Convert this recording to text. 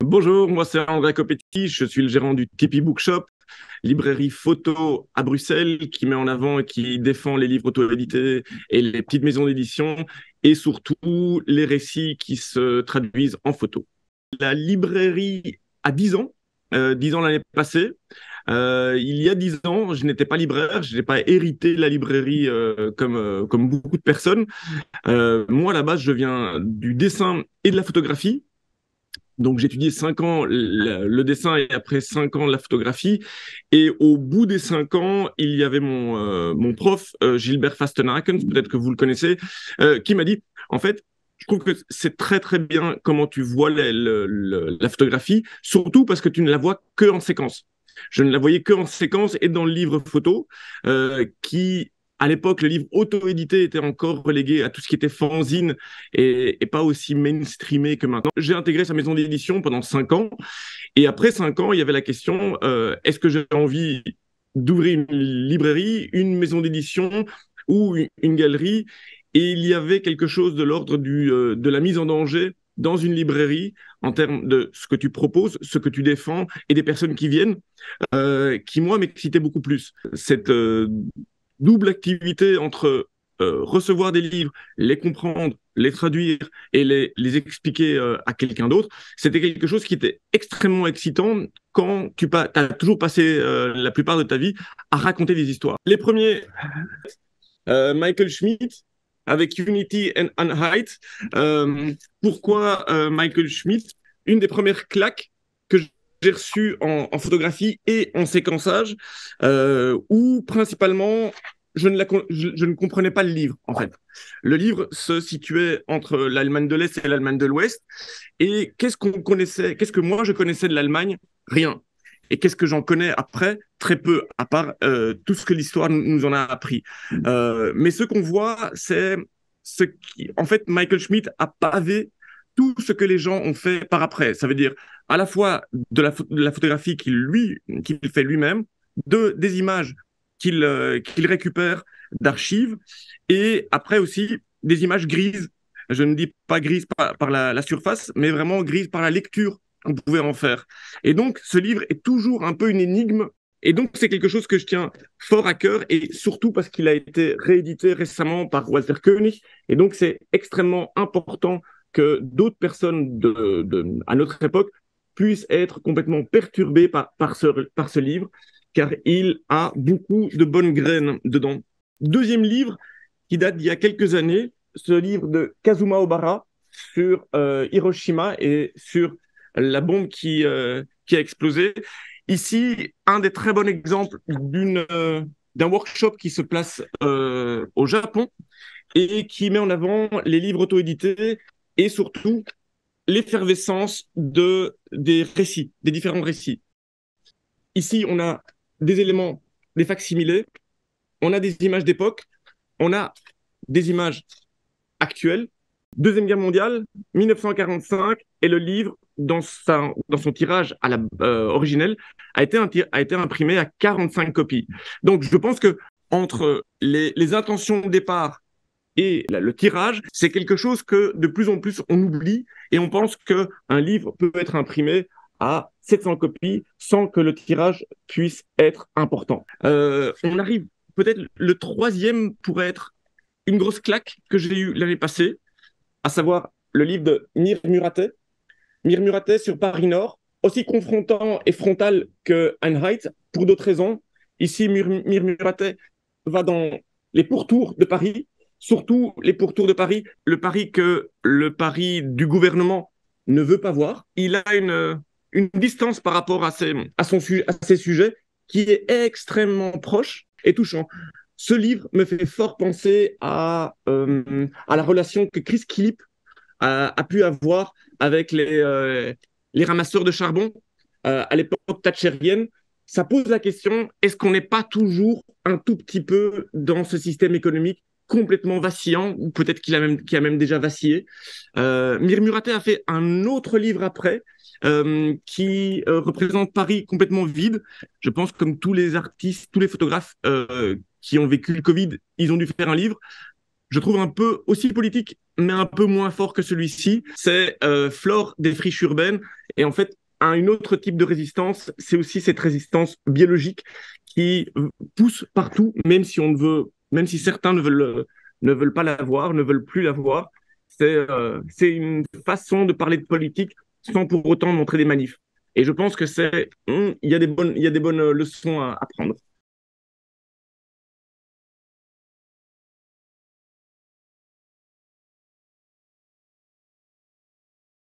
Bonjour, moi c'est André Copetti, je suis le gérant du Tipeee Bookshop, librairie photo à Bruxelles qui met en avant et qui défend les livres auto-édités et les petites maisons d'édition et surtout les récits qui se traduisent en photo. La librairie a 10 ans, 10 ans l'année passée. Il y a 10 ans, je n'étais pas libraire, je n'ai pas hérité de la librairie comme beaucoup de personnes. Moi, à la base, je viens du dessin et de la photographie. Donc, j'ai étudié 5 ans le dessin et après 5 ans la photographie. Et au bout des 5 ans, il y avait mon prof, Gilbert Vastenaken, peut-être que vous le connaissez, qui m'a dit, en fait, je trouve que c'est très, très bien comment tu vois la photographie, surtout parce que tu ne la vois que en séquence. Je ne la voyais que en séquence et dans le livre photo, qui, à l'époque, le livre auto-édité était encore relégué à tout ce qui était fanzine et pas aussi mainstreamé que maintenant. J'ai intégré sa maison d'édition pendant 5 ans. Et après 5 ans, il y avait la question, est-ce que j'ai envie d'ouvrir une librairie, une maison d'édition ou une galerie? Et il y avait quelque chose de l'ordre de la mise en danger dans une librairie en termes de ce que tu proposes, ce que tu défends et des personnes qui viennent, qui, moi, m'excitait beaucoup plus. Cette double activité entre recevoir des livres, les comprendre, les traduire et les expliquer à quelqu'un d'autre, c'était quelque chose qui était extrêmement excitant quand tu as toujours passé la plupart de ta vie à raconter des histoires. Les premiers, Michael Schmidt, avec Unity and Height. Pourquoi Michael Schmidt? Une des premières claques que j'ai reçues en photographie et en séquençage, où principalement je ne comprenais pas le livre, en fait. Le livre se situait entre l'Allemagne de l'Est et l'Allemagne de l'Ouest. Et qu'est-ce que moi je connaissais de l'Allemagne? Rien. Et qu'est-ce que j'en connais après? Très peu, à part tout ce que l'histoire nous en a appris. Mais ce qu'on voit, c'est ce qui, en fait, Michael Schmidt a pavé tout ce que les gens ont fait par après. Ça veut dire à la fois de la photographie qu'il fait lui-même, des images qu'il récupère d'archives, et après aussi des images grises. Je ne dis pas grises par la surface, mais vraiment grises par la lecture qu'on pouvait en faire. Et donc, ce livre est toujours un peu une énigme. Et donc, c'est quelque chose que je tiens fort à cœur, et surtout parce qu'il a été réédité récemment par Walter Koenig. Et donc, c'est extrêmement important que d'autres personnes à notre époque puissent être complètement perturbées par ce livre, car il a beaucoup de bonnes graines dedans. Deuxième livre, qui date d'il y a quelques années, ce livre de Kazuma Obara sur Hiroshima et sur la bombe qui a explosé. Ici, un des très bons exemples d'un workshop qui se place au Japon et qui met en avant les livres auto-édités et surtout l'effervescence des récits, des différents récits. Ici, on a des éléments, des facsimilés, on a des images d'époque, on a des images actuelles. Deuxième Guerre mondiale, 1945, et le livre, dans son tirage originel, a été imprimé à 45 copies. Donc, je pense que entre les intentions de départ et le tirage, c'est quelque chose que de plus en plus on oublie, et on pense qu'un livre peut être imprimé à 700 copies sans que le tirage puisse être important. On arrive, peut-être le troisième pourrait être une grosse claque que j'ai eue l'année passée, à savoir le livre de Mir Muratet. Mir Muratet sur Paris Nord, aussi confrontant et frontal que Einheit, pour d'autres raisons. Ici, Mir Muratet va dans les pourtours de Paris, surtout les pourtours de Paris, le Paris que le Paris du gouvernement ne veut pas voir. Il a une distance par rapport à ses sujets qui est extrêmement proche et touchant. Ce livre me fait fort penser à la relation que Chris Killip a pu avoir avec les ramasseurs de charbon à l'époque thatchérienne. Ça pose la question, est-ce qu'on n'est pas toujours un tout petit peu dans ce système économique complètement vacillant, ou peut-être qu'il a même déjà vacillé. Mir Muratet a fait un autre livre après, qui représente Paris complètement vide. Je pense comme tous les artistes, tous les photographes qui ont vécu le Covid, ils ont dû faire un livre. Je trouve un peu aussi politique, mais un peu moins fort que celui-ci. C'est Flore des friches urbaines. Et en fait, un autre type de résistance, c'est aussi cette résistance biologique qui pousse partout, même si certains ne veulent pas la voir, ne veulent plus la voir. C'est une façon de parler de politique sans pour autant montrer des manifs. Et je pense que il y a des bonnes leçons à prendre.